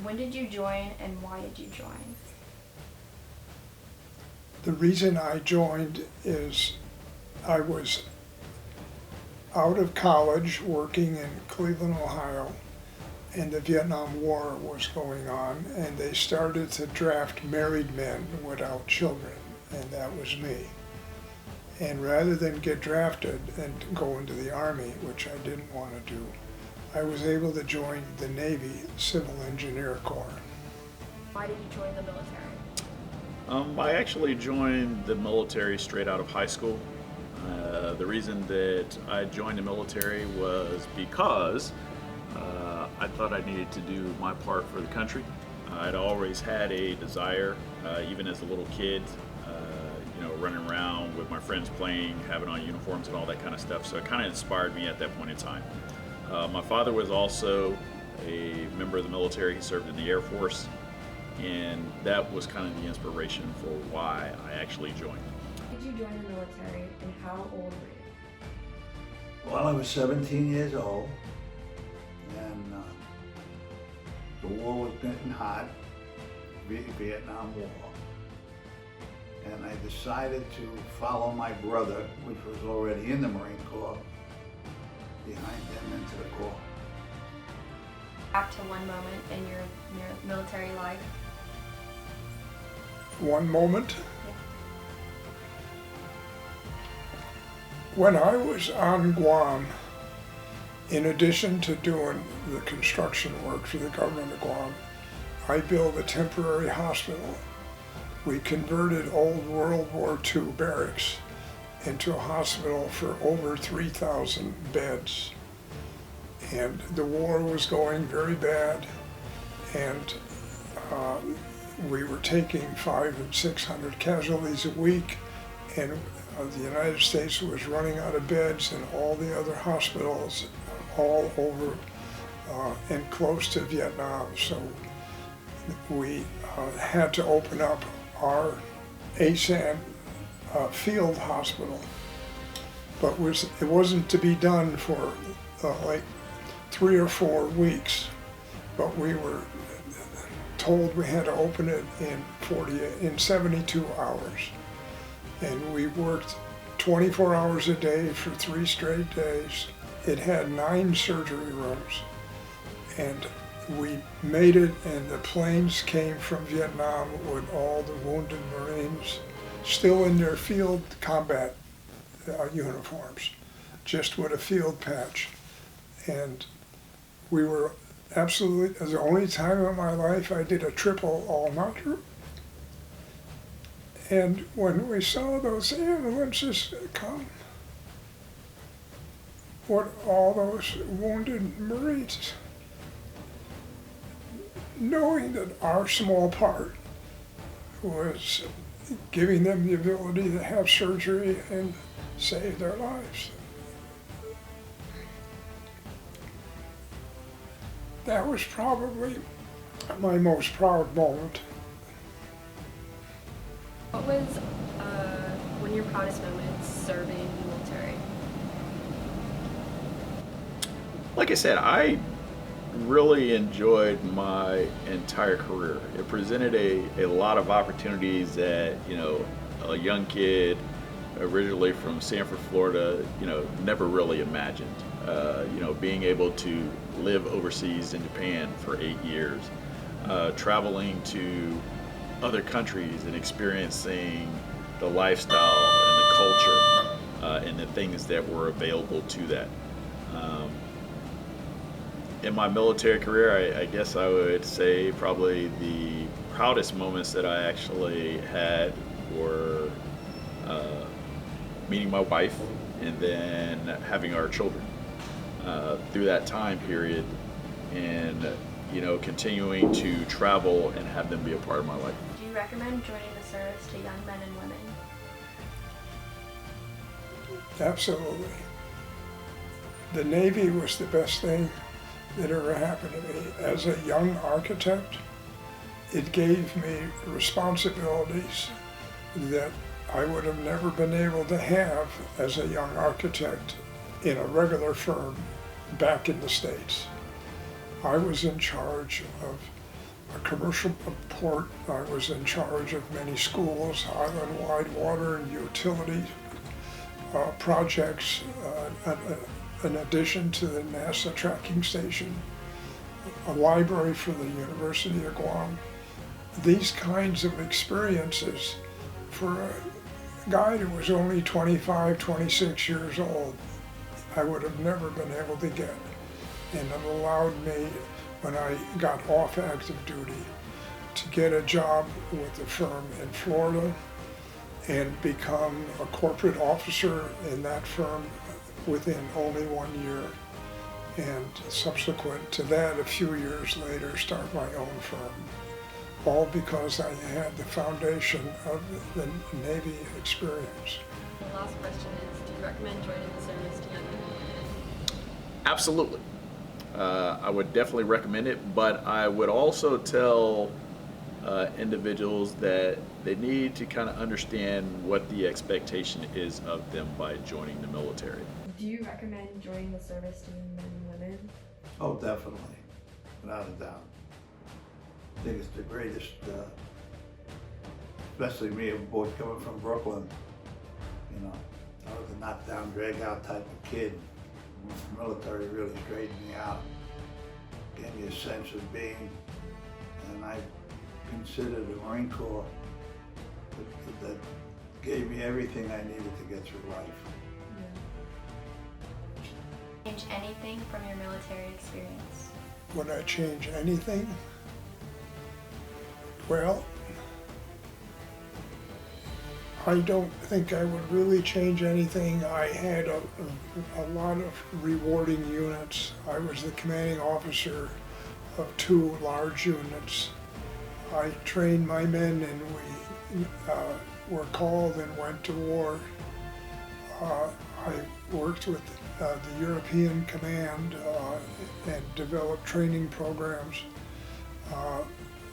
When did you join and why did you join? The reason I joined is I was out of college working in Cleveland, Ohio, and the Vietnam War was going on, and they started to draft married men without children, and that was me. And rather than get drafted and go into the Army, which I didn't want to do, I was able to join the Navy Civil Engineer Corps. Why did you join the military? I actually joined the military straight out of high school. The reason that I joined the military was because I thought I needed to do my part for the country. I'd always had a desire, even as a little kid, running around with my friends playing, having on uniforms and all that kind of stuff. So it kind of inspired me at that point in time. My father was also a member of the military. He served in the Air Force, and that was kind of the inspiration for why I actually joined. Did you join the military and how old were you? Well, I was 17 years old, and the war was getting hot, Vietnam War. And I decided to follow my brother, which was already in the Marine Corps, behind him into the Corps. Back to one moment in your military life. One moment. When I was on Guam, in addition to doing the construction work for the government of Guam, I built a temporary hospital. We converted old World War II barracks into a hospital for over 3,000 beds. And the war was going very bad, and we were taking 500 and 600 casualties a week, and the United States was running out of beds, and all the other hospitals all over and close to Vietnam. So we had to open up our ASAN field hospital, but it wasn't to be done for like 3 or 4 weeks, but we were told we had to open it in 72 hours. And we worked 24 hours a day for 3 straight days. It had 9 surgery rooms, and we made it, and the planes came from Vietnam with all the wounded Marines still in their field combat uniforms, just with a field patch. And we were absolutely, it was the only time in my life I did a triple all-nighter. And when we saw those ambulances come, with all those wounded Marines, knowing that our small part was giving them the ability to have surgery and save their lives. That was probably my most proud moment. What was one of your proudest moments serving in the military? Like I said, I really enjoyed my entire career. It presented a lot of opportunities that, a young kid originally from Sanford, Florida, never really imagined. Being able to live overseas in Japan for 8 years, traveling to other countries and experiencing the lifestyle and the culture and the things that were available to that. In my military career, I guess I would say probably the proudest moments that I actually had were meeting my wife and then having our children through that time period, and continuing to travel and have them be a part of my life. Do you recommend joining the service to young men and women? Absolutely. The Navy was the best thing that ever happened to me. As a young architect, it gave me responsibilities that I would have never been able to have as a young architect in a regular firm back in the States. I was in charge of a commercial port. I was in charge of many schools, island-wide water and utility projects, in addition to the NASA tracking station, a library for the University of Guam. These kinds of experiences for a guy who was only 25, 26 years old, I would have never been able to get. And it allowed me, when I got off active duty, to get a job with a firm in Florida and become a corporate officer in that firm within only 1 year. And subsequent to that, a few years later, start my own firm. All because I had the foundation of the Navy experience. The last question is, do you recommend joining the service to young people? Absolutely. I would definitely recommend it, but I would also tell individuals that they need to kind of understand what the expectation is of them by joining the military. Do you recommend joining the service to young men and women? Oh, definitely, without a doubt. I think it's the greatest, especially me, a boy coming from Brooklyn. You know, I was a knockdown, drag-out type of kid. The military really straightened me out, gave me a sense of being, and I consider the Marine Corps that gave me everything I needed to get through life. Change anything from your military experience? Would I change anything? Well, I don't think I would really change anything. I had a lot of rewarding units. I was the commanding officer of 2 large units. I trained my men and we were called and went to war. I worked with the European Command and developed training programs.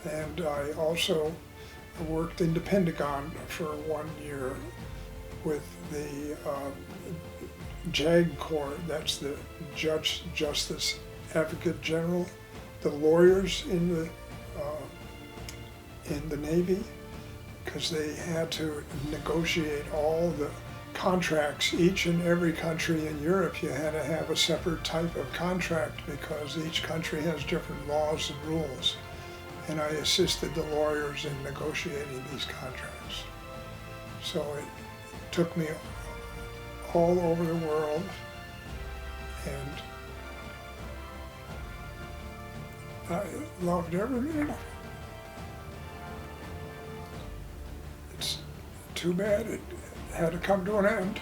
And I also worked in the Pentagon for 1 year with the JAG Corps, that's the Judge Justice Advocate General, the lawyers in the Navy, because they had to negotiate all the contracts. Each and every country in Europe, you had to have a separate type of contract because each country has different laws and rules. And I assisted the lawyers in negotiating these contracts. So it took me all over the world, and I loved every minute of it. It's too bad it had to come to an end.